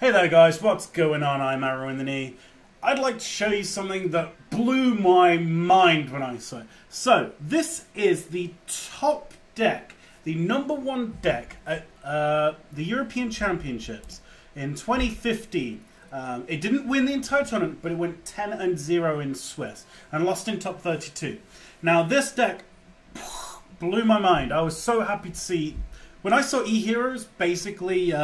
Hey there guys, what's going on? I'm Arrow in the Knee. I'd like to show you something that blew my mind when I saw it. So, this is the top deck, the #1 deck at the European Championships in 2015. It didn't win the entire tournament, but it went 10-0 in Swiss and lost in top 32. Now this deck blew my mind. I was so happy to see, when I saw E-Heroes basically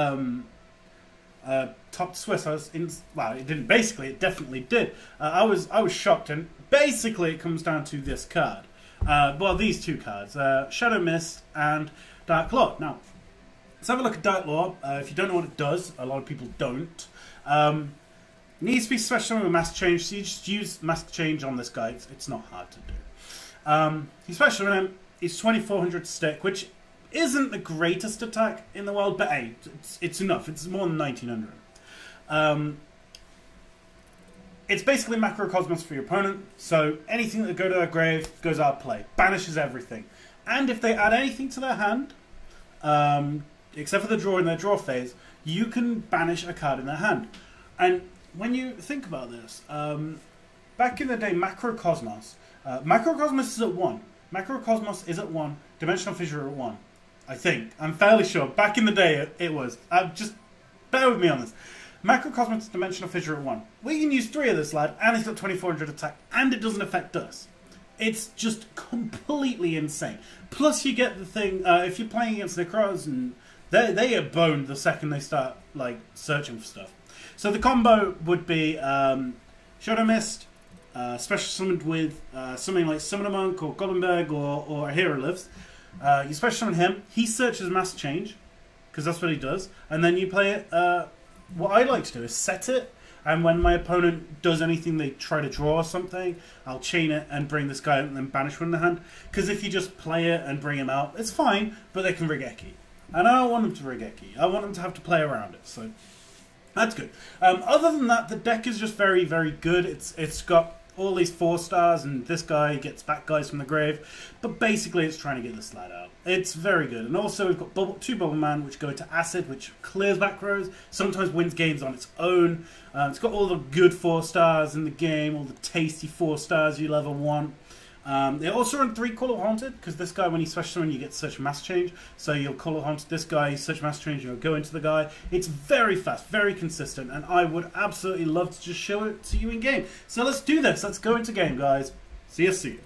top Swiss, I was in, well, it didn't basically, it definitely did. I was shocked, and basically it comes down to this card. Well, these two cards, Shadow Mist and Dark Law. Now, let's have a look at Dark Law. If you don't know what it does, a lot of people don't. It needs to be special with Mask Change, so you just use Mask Change on this guy. It's not hard to do. He's special with him. He's 2400 stick, which isn't the greatest attack in the world, but hey, it's enough. It's more than 1900. It's basically Macrocosmos for your opponent, so anything that go to their grave goes out of play. Banishes everything. And if they add anything to their hand, except for the draw in their draw phase, you can banish a card in their hand. And when you think about this, back in the day, Macrocosmos is at 1. Macrocosmos is at 1, Dimensional Fissure at 1. I think. I'm fairly sure. Back in the day, it was. Just bear with me on this. Macrocosmos Dimensional Fissure at 1. We can use 3 of this lad, and he's got 2400 attack, and it doesn't affect us. It's just completely insane. Plus, you get the thing, if you're playing against the Crows, and they get boned the second they start like searching for stuff. So the combo would be Shadow Mist, special summoned with something like Summoner Monk or Goldenberg or a Hero Lives. You special summon him, he searches Mask Change, because that's what he does, and then you play it. What I like to do is set it, and when my opponent does anything, they try to draw or something, I'll chain it and bring this guy out and then banish one in the hand. Because if you just play it and bring him out, it's fine, but they can Regeki. And I don't want them to Regeki. I want them to have to play around it, so that's good. Other than that, the deck is just very, very good. It's got all these 4 stars, and this guy gets back guys from the grave. But basically, it's trying to get this lad out. It's very good. And also, we've got 2 Bubble Man, which go to Acid, which clears back rows. Sometimes wins games on its own. It's got all the good 4 stars in the game, all the tasty 4 stars you'll ever want. They also run 3 Call of Haunted, because this guy, when you special summon, you get such Mask Change. So you'll Call of Haunted this guy, such Mask Change, you'll go into the guy. It's very fast, very consistent, and I would absolutely love to just show it to you in game. So let's do this. Let's go into game, guys. See you soon.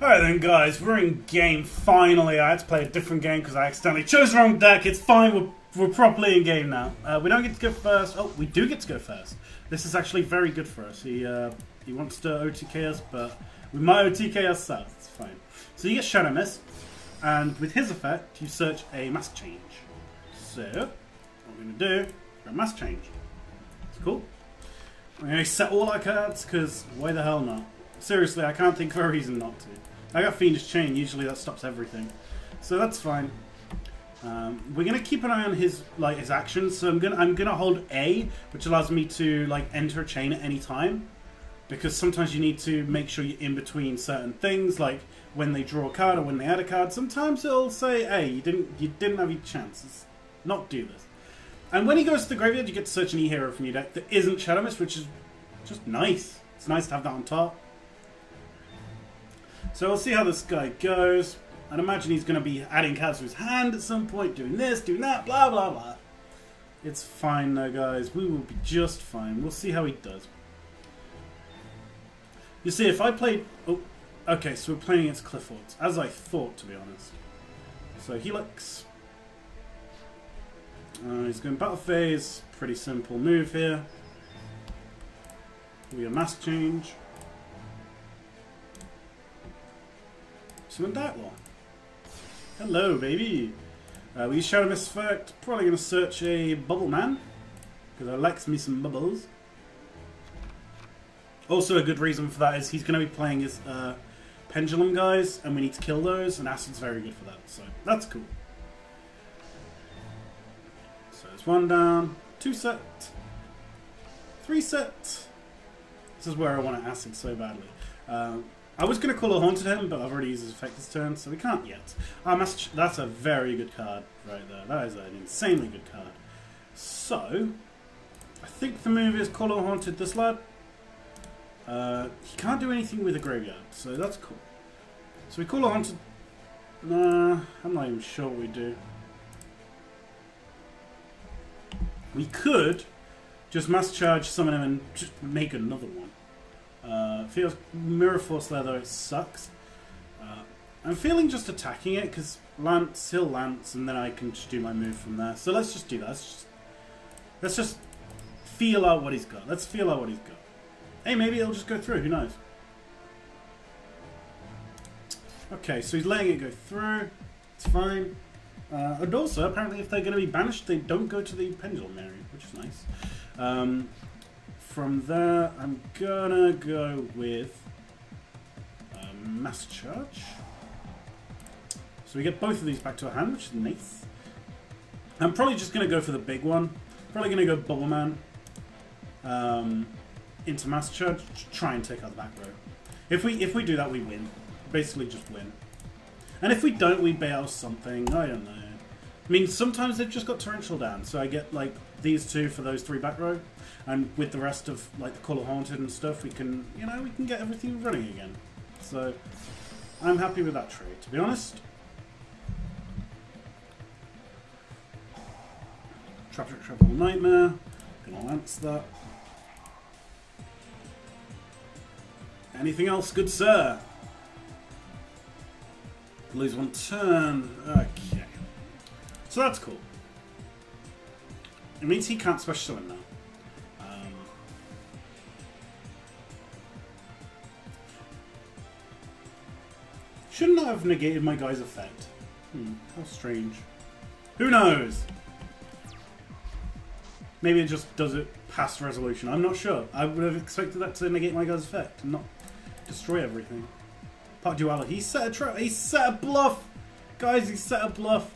Alright then, guys, we're in game finally. I had to play a different game because I accidentally chose the wrong deck. It's fine, we're properly in game now. We don't get to go first. Oh, we do get to go first. This is actually very good for us. He wants to OTK us, but we might OTK ourselves. It's fine. So you get Shadow Mist, and with his effect, you search a Mask Change. So, what we're going to do, we're going to Mask Change. It's cool. We're going to set all our cards, because why the hell not? Seriously, I can't think of a reason not to. I got Fiendish Chain, usually that stops everything. So that's fine. We're gonna keep an eye on his actions. So I'm gonna hold A, which allows me to enter a chain at any time. Because sometimes you need to make sure you're in between certain things, like when they draw a card or when they add a card. Sometimes it'll say, hey, you didn't have your chances. Not do this. And when he goes to the graveyard, you get to search an E-Hero from your deck that isn't Shadow Mist, which is just nice. It's nice to have that on top. So we'll see how this guy goes. I'd imagine he's going to be adding cards to his hand at some point, doing this, doing that, blah, blah, blah. It's fine though, guys. We will be just fine. We'll see how he does. You see, if I played... Oh, okay, so we're playing against Qliphorts, as I thought, to be honest. So Helix. He's going battle phase. Pretty simple move here. We have Mask Change. Summon Dark Law. Hello, baby. We use Shadow Mist effect. Probably going to search a Bubble Man, because I likes me some bubbles. Also, a good reason for that is he's going to be playing his Pendulum guys, and we need to kill those, and Acid's very good for that. So that's cool. So it's 1 down, 2 set, 3 set. This is where I want to Acid so badly. I was going to Call a Haunted him, but I've already used his effect this turn, so we can't yet. That's a very good card right there. That is an insanely good card. So, think the move is Color Haunted this lad. He can't do anything with a graveyard, so that's cool. So we Color Haunted. Nah, I'm not even sure what we do. We could just mass charge summon him and just make another one. Feels Mirror Force there though, it sucks. I'm feeling just attacking it because Lance, he'll Lance, and then I can just do my move from there. So let's just do that. Let's just feel out what he's got. Let's feel out what he's got. Hey, maybe it'll just go through. Who knows? Okay, so he's letting it go through. It's fine. And also, apparently, if they're going to be banished, they don't go to the Pendulum area, which is nice. From there, I'm gonna go with Mass Charge. So we get both of these back to our hand, which is nice. I'm probably just going to go for the big one. Probably going to go Bubble Man into Mass Charge to try and take out the back row. If we do that, we win. Basically just win. And if we don't, we bail something. I don't know. I mean, sometimes they've just got Torrential down, so I get like these two for those 3 back row. And with the rest of like the Color Haunted and stuff, we can, you know, we can get everything running again. So I'm happy with that trade, to be honest. Triple Nightmare. Gonna Lance that. Anything else, good sir? Lose 1 turn. Okay. So that's cool. It means he can't special summon now. Shouldn't I have negated my guy's effect? How strange. Who knows? Maybe it just does it past resolution. I'm not sure. I would have expected that to negate my guy's effect and not destroy everything. Part duality. He set a trap. He set a bluff, guys. He set a bluff.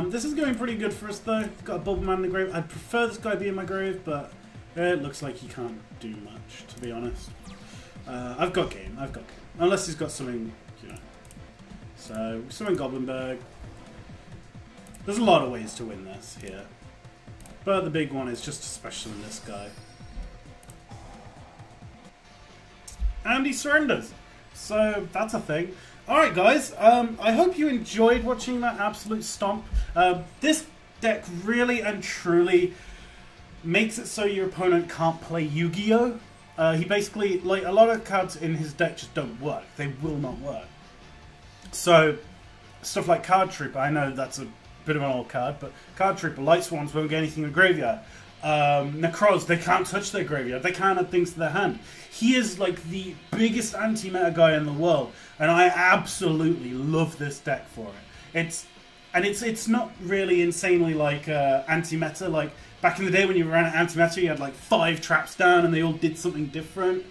This is going pretty good for us though. Got a Bubble Man in the grave. I'd prefer this guy be in my grave, but it looks like he can't do much, to be honest. I've got game. I've got game. Unless he's got something, you know. So we summon Goblinberg. There's a lot of ways to win this here. But the big one is just to special in this guy. And he surrenders. So that's a thing. Alright guys, I hope you enjoyed watching that absolute stomp. This deck really and truly makes it so your opponent can't play Yu-Gi-Oh! He basically, like, a lot of cards in his deck just don't work. They will not work. So, stuff like Card Trooper, I know that's a bit of an old card, but Card Trooper, Light Swans won't get anything in the graveyard. Necros, they can't touch their graveyard. They can't add things to their hand. He is like the biggest anti-meta guy in the world, and I absolutely love this deck for it. It's not really insanely like anti-meta. Like back in the day when you ran anti-meta, you had like 5 traps down and they all did something different.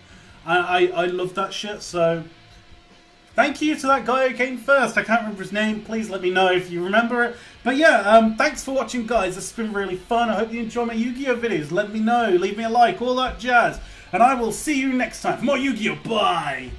I love that shit. So thank you to that guy who came first. I can't remember his name. Please let me know if you remember it. But yeah, thanks for watching, guys. This has been really fun. I hope you enjoy my Yu-Gi-Oh! Videos. Let me know. Leave me a like. All that jazz. And I will see you next time for more Yu-Gi-Oh! Bye!